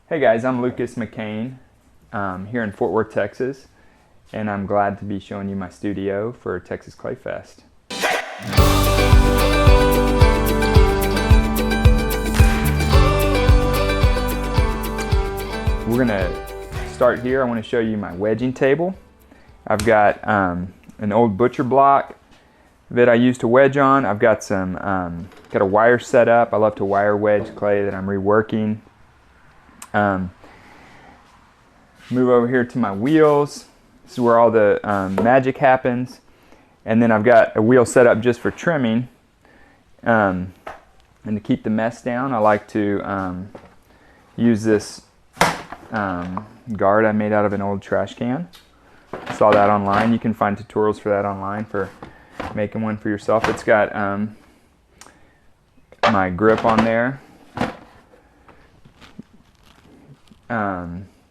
Hey guys, I'm Lucas McCain here in Fort Worth, Texas, and I'm glad to be showing you my studio for Texas Clay Fest. We're gonna start here. I want to show you my wedging table. I've got an old butcher block that I use to wedge on. I've got some got a wire set up. I love to wire wedge clay that I'm reworking. Move over here to my wheels. This is where all the magic happens. And then I've got a wheel set up just for trimming. And to keep the mess down, I like to use this guard I made out of an old trash can. Saw that online. You can find tutorials for that online for making one for yourself. It's got my grip on there.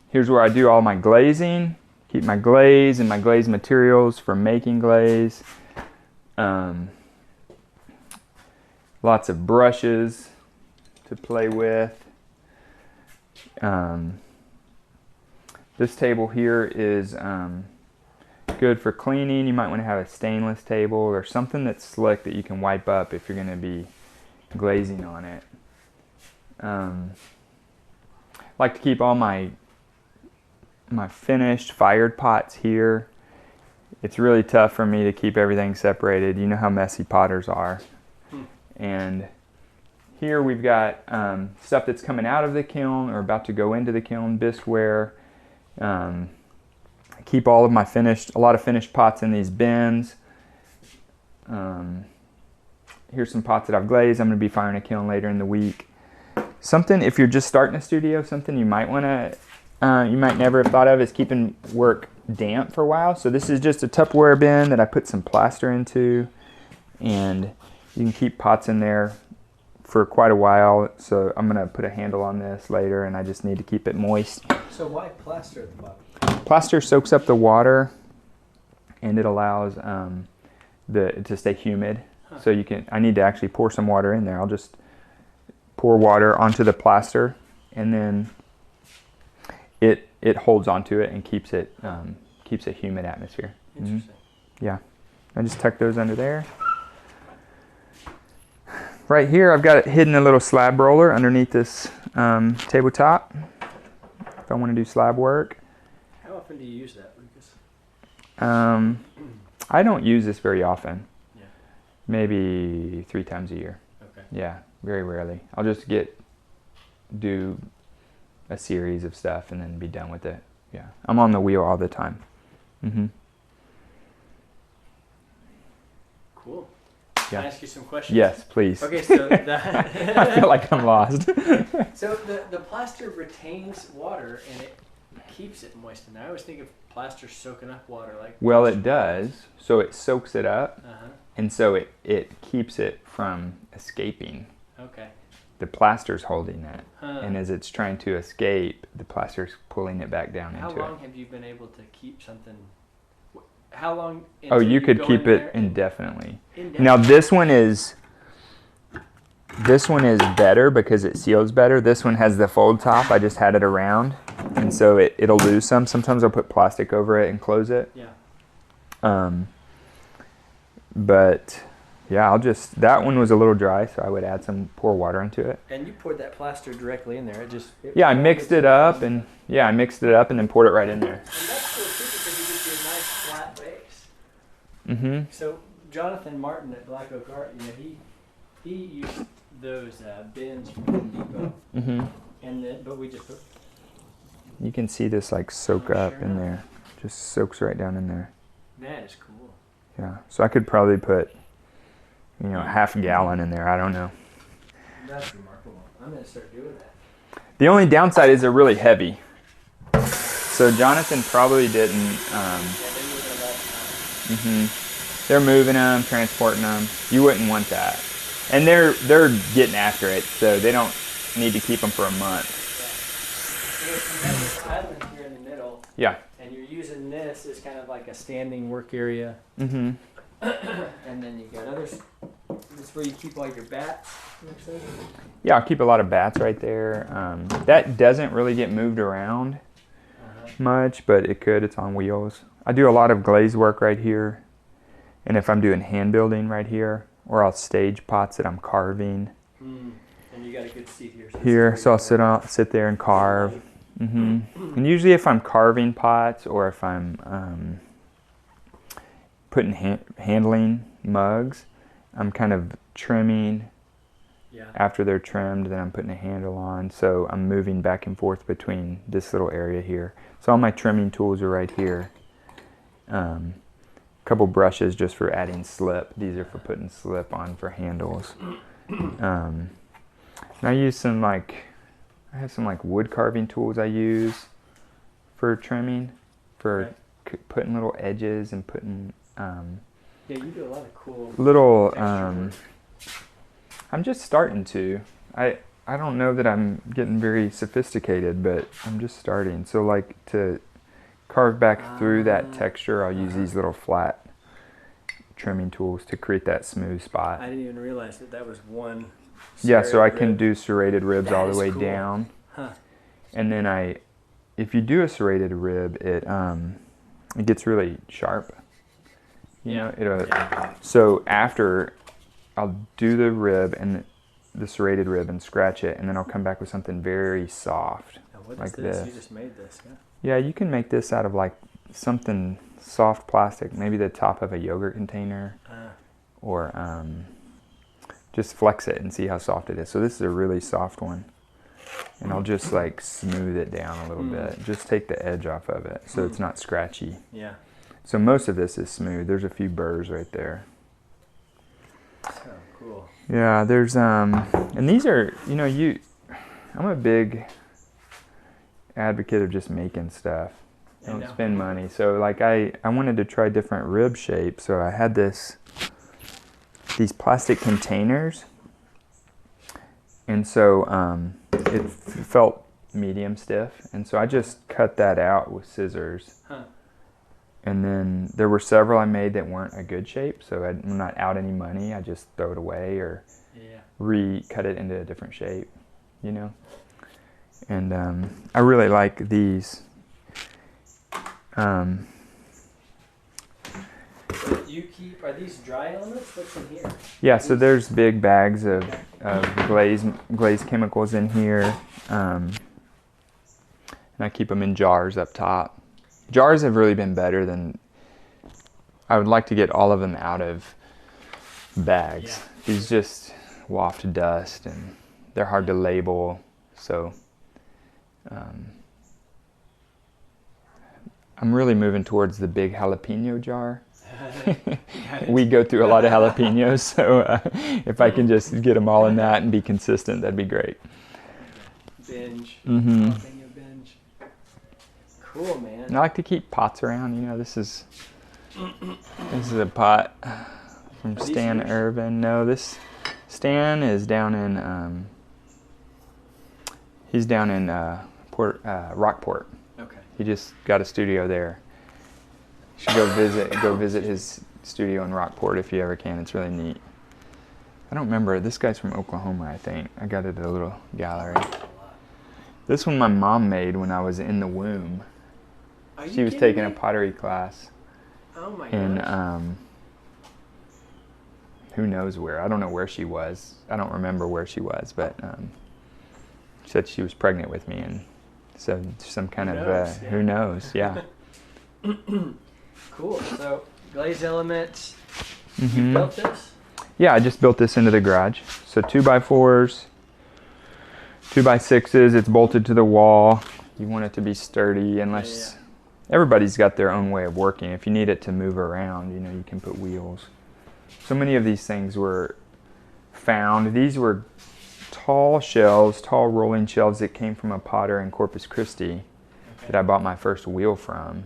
Here's where I do all my glazing. Keep my glaze and my glaze materials for making glaze. Lots of brushes to play with. This table here is good for cleaning. You might want to have a stainless table or something that's slick that you can wipe up if you're going to be glazing on it. I like to keep all my finished fired pots here. It's really tough for me to keep everything separated. You know how messy potters are. And here we've got stuff that's coming out of the kiln or about to go into the kiln, bisqueware. I keep all of my a lot of finished pots in these bins. Here's some pots that I've glazed. I'm going to be firing a kiln later in the week. Something, if you're just starting a studio, something you might want to, you might never have thought of is keeping work damp for a while. So this is just a Tupperware bin that I put some plaster into, and you can keep pots in there for quite a while. So I'm going to put a handle on this later, and I just need to keep it moist. So why plaster at the bottom? Plaster soaks up the water, and it allows it to stay humid. Huh. So I need to actually pour some water in there. I'll just pour water onto the plaster, and then it holds onto it and keeps a humid atmosphere. Interesting. Yeah, I just tuck those under there. Right here, I've got it hidden a little slab roller underneath this tabletop. If I want to do slab work. How often do you use that, Lucas? I don't use this very often. Yeah. Maybe 3 times a year. Okay. Yeah, very rarely. I'll just do a series of stuff and then be done with it. Yeah, I'm on the wheel all the time. Cool. Yeah. Can I ask you some questions? Yes, please. Okay, so I feel like I'm lost. So the plaster retains water and it keeps it moist. And I always think of plaster soaking up water, like. Well, it does. So it soaks it up, and so it keeps it from escaping. Okay. The plaster's holding it, Huh. and as it's trying to escape, the plaster's pulling it back down How into it. long have you been able to keep something? How long? Oh, you could keep it indefinitely. Now this one is better because it seals better. This one has the fold top. I just had it around, and so it'll lose some. Sometimes I'll put plastic over it and close it. Yeah. But yeah, that one was a little dry, so I would pour water into it. And you poured that plaster directly in there. Yeah, I mixed it up and then poured it right in there. And that's cool too because you get your nice flat base. Mm-hmm. So Jonathan Martin at Black Oak Art, he used those bins from Home Depot, Mm-hmm. but we just put. You can see this like soak up in there. Just soaks right down in there. That is cool. Yeah, so I could probably put, a half a gallon in there. I don't know. That's remarkable. I'm gonna start doing that. The only downside is they're really heavy. So Jonathan probably didn't. They're moving them, transporting them. You wouldn't want that. And they're getting after it, so they don't need to keep them for a month. Yeah. So you have this island here in the middle. Yeah. And you're using this as kind of like a standing work area. Mm-hmm. And then you've got other That's where you keep all your bats. Yeah, I'll keep a lot of bats right there. That doesn't really get moved around much, but it could. It's on wheels. I do a lot of glaze work right here. And if I'm doing hand building right here, or I'll stage pots that I'm carving. And you got a good seat here. So I'll sit there and carve. And usually if I'm carving pots or if I'm handling mugs, I'm kind of trimming. Yeah. After they're trimmed, then I'm putting a handle on. So I'm moving back and forth between this little area here. So all my trimming tools are right here. Couple brushes just for adding slip. These are for putting slip on for handles. And I use I have some wood carving tools I use for trimming, for putting little edges and putting yeah, you do a lot of cool little I'm just starting to. I don't know that I'm getting very sophisticated, but I'm just starting. So to carve back through that texture, I'll use these little flat trimming tools to create that smooth spot. I didn't even realize that was one. Yeah, so I can do serrated ribs all the way cool. down. Huh. And then if you do a serrated rib, it gets really sharp. You know, so after I'll do the rib and the serrated rib and scratch it, and then I'll come back with something very soft. Now, what like is this? this. You just made this, yeah? Yeah, you can make this out of something soft plastic, maybe the top of a yogurt container, or just flex it and see how soft it is. So this is a really soft one, and I'll just smooth it down a little bit. Just take the edge off of it so it's not scratchy. Yeah. So most of this is smooth. There's a few burrs right there. Oh, cool. Yeah, there's and these are, I'm a big advocate of just making stuff. Don't spend money. So I wanted to try different rib shapes, so I had these plastic containers, and so it felt medium stiff, and so I just cut that out with scissors. And then there were several I made that weren't a good shape, so I'm not out any money. I just throw it away or recut it into a different shape, And I really like these. Are these dry elements? What's in here? Yeah, so there's big bags of glaze chemicals in here. And I keep them in jars up top. Jars have really been better than... I would like to get all of them out of bags. Yeah. These just waft dust and they're hard to label. So I'm really moving towards the big jalapeno jar. We go through a lot of jalapenos, so if I can just get them all in that and be consistent, that'd be great. Binge. Jalapeno binge. Cool, man. And I like to keep pots around. This is a pot from Stan Irvin. No, this Stan is down in he's down in Rockport. Okay. He just got a studio there. You should go visit his studio in Rockport if you ever can. It's really neat. I don't remember. This guy's from Oklahoma, I think. I got it at a little gallery. This one my mom made when I was in the womb. She was taking a pottery class. Oh my gosh. And who knows where. I don't know where she was. I don't remember where she was, but she said she was pregnant with me, and so some kind of who knows, yeah. Cool. So Glaze Elements. You built this? Yeah, I just built this into the garage. So 2x4s, 2x6s. It's bolted to the wall. You want it to be sturdy, unless everybody's got their own way of working. If you need it to move around, you can put wheels. So many of these things were found. These were tall rolling shelves that came from a potter in Corpus Christi that I bought my first wheel from.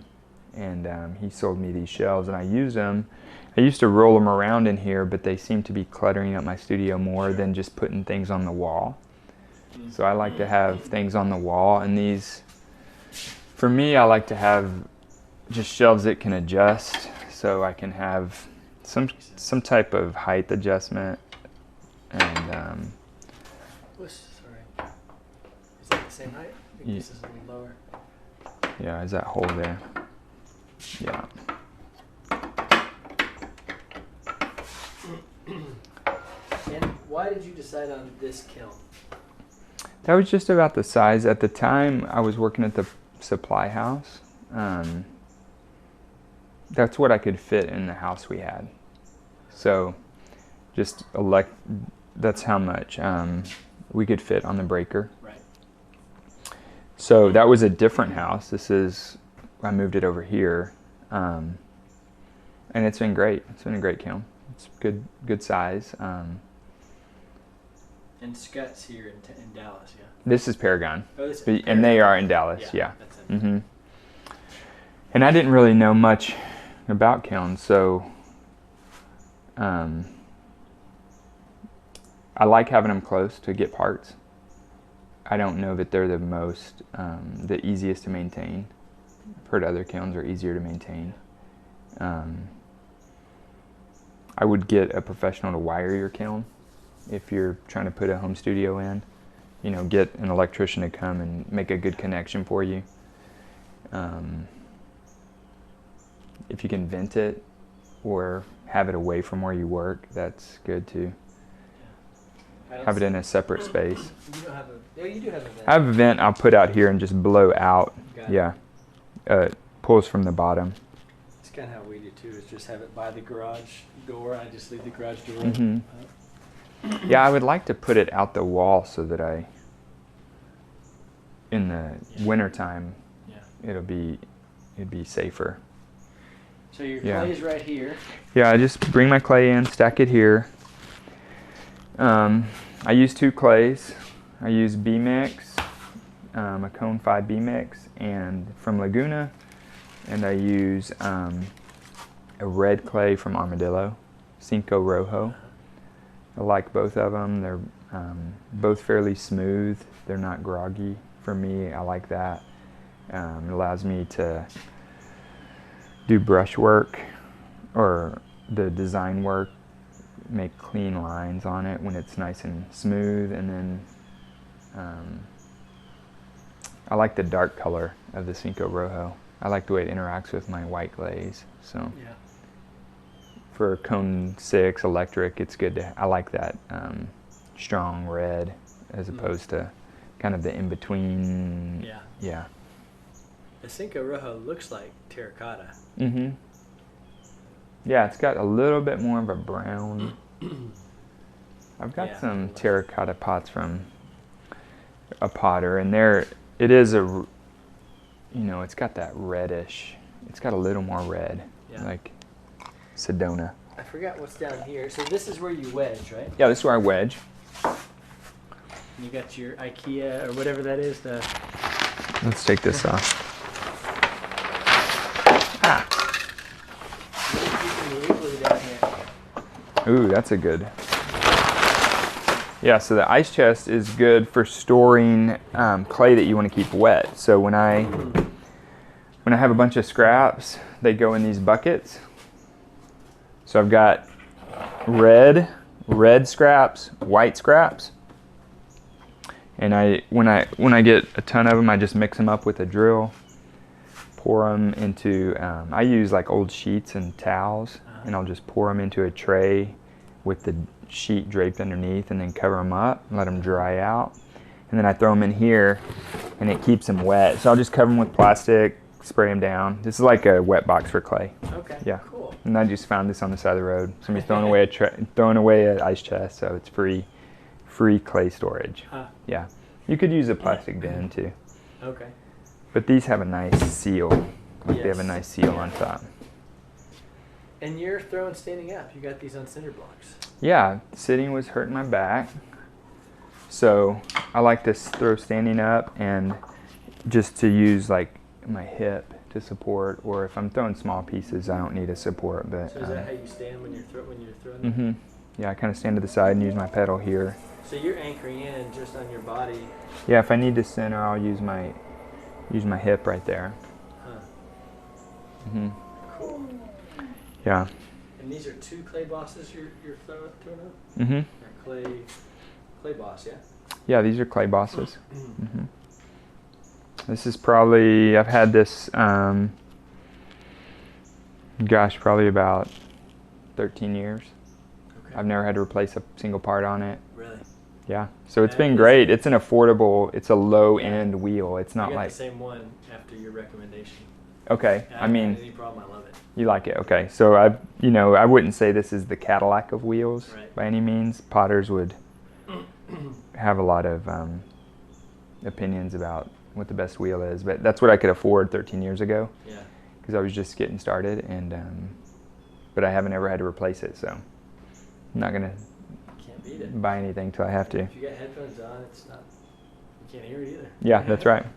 And he sold me these shelves, and I used them. I used to roll them around in here, but they seem to be cluttering up my studio more than just putting things on the wall. So I like to have things on the wall, and these, for me, I like to have just shelves that can adjust, so I can have some type of height adjustment, and Sorry. Is that the same height? I think this is a little lower. yeah, is that hole there? Yeah. And why did you decide on this kiln? That was just about the size. At the time, I was working at the supply house. That's what I could fit in the house we had. So, just that's how much we could fit on the breaker. Right. So that was a different house. I moved it over here, and it's been great. It's been a great kiln. It's good size. And Scott's here in Dallas, yeah. This is Paragon. Oh, this is And Paragon. they are in Dallas, yeah. That's it. Mm-hmm. And I didn't really know much about kilns, so I like having them close to get parts. I don't know that they're the easiest to maintain. I've heard other kilns are easier to maintain. I would get a professional to wire your kiln if you're trying to put a home studio in. You know, get an electrician to come and make a good connection for you. If you can vent it or have it away from where you work, that's good too. Have it in a separate space. You don't have you do have a vent. I have a vent I'll put out here and just blow out. Got it. Yeah. It pulls from the bottom. It's kind of how we do too, is just have it by the garage door. I just leave the garage door Mhm. up. Yeah, I would like to put it out the wall so that in the wintertime, it'd be safer. So your Yeah. clay is right here. Yeah, I just bring my clay in, stack it here. I use 2 clays. I use B-Mix, a Cone 5 B-Mix, and from Laguna, and I use a red clay from Armadillo, Cinco Rojo. I like both of them. They're both fairly smooth. They're not groggy for me. I like that. It allows me to do brush work or the design work, make clean lines on it when it's nice and smooth, and then I like the dark color of the Cinco Rojo. I like the way it interacts with my white glaze. So Yeah. for Cone 6 electric, it's good I like that strong red as opposed to kind of the in-between. Yeah. Yeah. The Cinco Rojo looks like terracotta. Mm-hmm. Yeah, it's got a little bit more of a brown. I've got some terracotta pots from a potter, and it is it's got that reddish. It's got a little more red, like Sedona. I forgot what's down here. So this is where you wedge, right? Yeah, this is where I wedge. You got your IKEA or whatever that is. Let's take this off. Ooh, that's a good. Yeah, so the ice chest is good for storing clay that you want to keep wet. So when I have a bunch of scraps, they go in these buckets. So I've got red scraps, white scraps, and when I get a ton of them, I just mix them up with a drill, pour them into. I use like old sheets and towels, and I'll just pour them into a tray with the sheet draped underneath, and then cover them up and let them dry out, and then I throw them in here, and it keeps them wet. So I'll just cover them with plastic, spray them down. This is like a wet box for clay. Okay. Yeah. Cool. And I just found this on the side of the road. Somebody's throwing away an ice chest, so it's free clay storage. Huh. Yeah. You could use a plastic bin too. Okay. But these have a nice seal. Like they have a Yes. nice seal on top. And you're throwing standing up. You got these on cinder blocks. Yeah, sitting was hurting my back. So I like to throw standing up, and just to use like my hip to support, or if I'm throwing small pieces, I don't need a support. But So is that how you stand when you're throwing? Mm-hmm. Yeah, I kind of stand to the side and use my pedal here. So you're anchoring in just on your body. Yeah, if I need to center, I'll use my hip right there. Huh. Mm-hmm. Cool. Yeah. And And these are 2 clay bosses you're throwing up? Mm-hmm. Or clay boss, yeah? Yeah, these are clay bosses. Mm-hmm. This is probably, I've had this, gosh, probably about 13 years. Okay. I've never had to replace a single part on it. Really? Yeah, so it's been great. It's an affordable, it's a low-end wheel. It's not I got like... the same one after your recommendation. Okay, I mean... any problem, I love it. You like it, okay. So I wouldn't say this is the Cadillac of wheels by any means. Potters would have a lot of opinions about what the best wheel is, but that's what I could afford 13 years ago. Yeah. Because I was just getting started, and but I haven't ever had to replace it, so I'm not gonna buy anything till I have to. If you got headphones on, it's not. You can't hear it either. Yeah, that's right.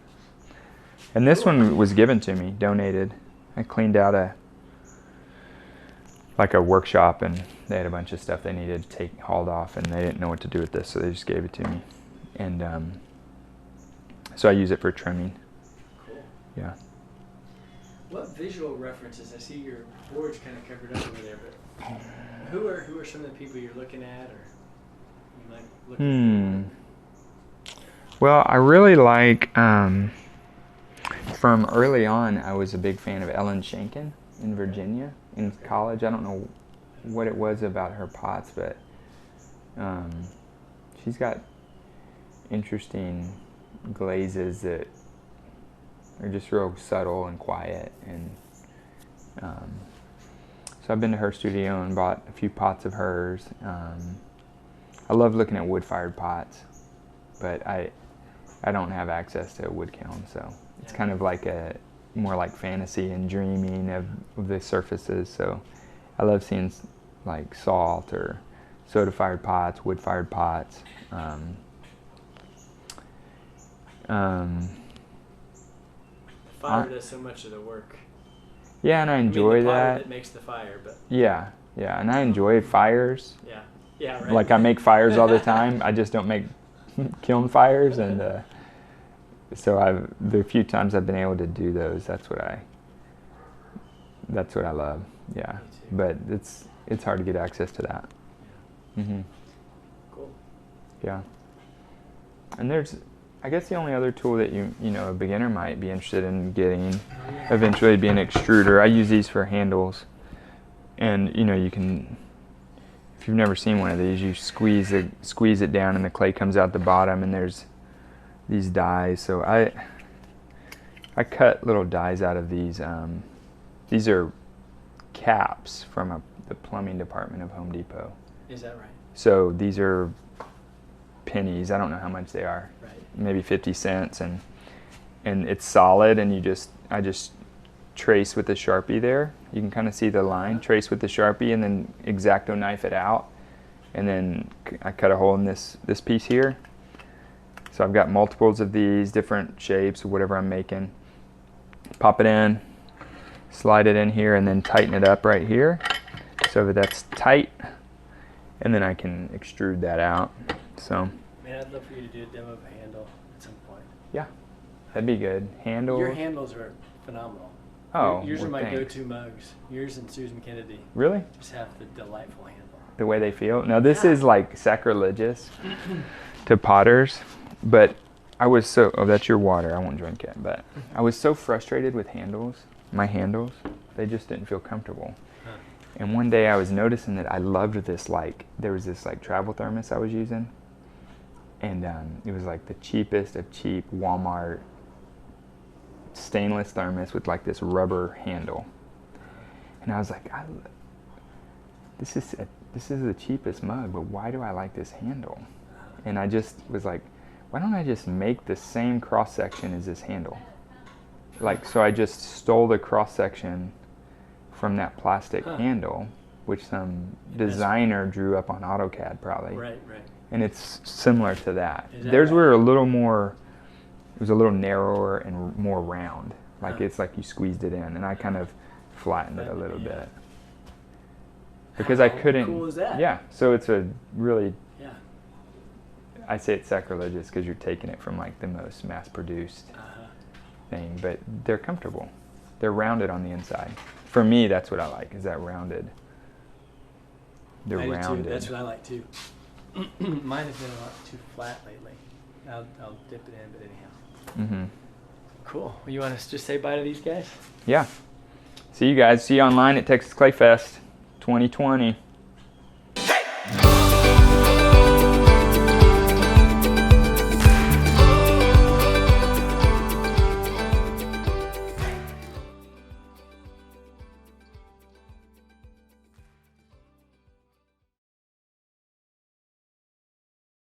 And this one was given to me, donated. I cleaned out a workshop, and they had a bunch of stuff they needed to take hauled off, and they didn't know what to do with this, so they just gave it to me, and so I use it for trimming. Cool. Yeah. What visual references? I see your board's kind of covered up over there, but who are some of the people you're looking at, or you like looking at? Well, I really like, from early on, I was a big fan of Shankin in Virginia in college. I don't know what it was about her pots, but she's got interesting glazes that are just real subtle and quiet, and so I've been to her studio and bought a few pots of hers. I love looking at wood-fired pots, but I don't have access to a wood kiln, so it's kind of like more like fantasy and dreaming of the surfaces. So I love seeing like salt or soda-fired pots, wood-fired pots. Fire does so much of the work. Yeah, and I enjoy that. It makes the fire, but yeah, and I enjoy fires. Yeah, right. Like I make fires all the time. I just don't make kiln fires, and so the few times I've been able to do those, that's what I love. Yeah, but it's hard to get access to that. Yeah. Mm-hmm. Cool. Yeah. And I guess the only other tool that a beginner might be interested in getting eventually would be an extruder. I use these for handles, and you can, if you've never seen one of these, you squeeze it down and the clay comes out the bottom, and there's these dies. So I cut little dies out of these. These are caps from the plumbing department of Home Depot. Is that right? So these are pennies. I don't know how much they are. Right. Maybe 50 cents, and it's solid, and I just trace with the Sharpie there. You can kind of see the line. Trace with the Sharpie, and then X-Acto knife it out, and then I cut a hole in this piece here. So I've got multiples of these different shapes or whatever I'm making. Pop it in, slide it in here, and then tighten it up right here so that that's tight, and then I can extrude that out. So. Man, I'd love for you to do a demo of a handle at some point. Yeah, that'd be good. Handles. Your handles are phenomenal. Oh, yours are my thanks. go-to mugs. Yours and Susan Kennedy. Really? Just have the delightful handle. The way they feel. Now this is like sacrilegious to potters, but I was so. Oh, that's your water. I won't drink it. But I was so frustrated with my handles. They just didn't feel comfortable. Huh. And one day I was noticing that I loved this. There was this travel thermos I was using. And it was like the cheapest of cheap Walmart stainless thermos with like this rubber handle. And I was like, this is the cheapest mug, but why do I like this handle? And I just was like, why don't I just make the same cross section as this handle? So I just stole the cross section from that plastic handle, which some designer drew up on AutoCAD probably. Right. And it's similar to that. Theirs were a little more, it was a little narrower and more round. It's like you squeezed it in, and I kind of flattened it a little bit. Because I couldn't. How cool is that? Yeah, so it's a really, yeah. I say it's sacrilegious because you're taking it from the most mass-produced thing, but they're comfortable. They're rounded on the inside. For me, that's what I like, is that rounded They're I do rounded. too. That's what I like too. Mine have been a lot too flat lately. I'll dip it in, but anyhow. Mm-hmm. Cool. Well, you want to just say bye to these guys? Yeah. See you guys. See you online at Texas Clay Fest 2020.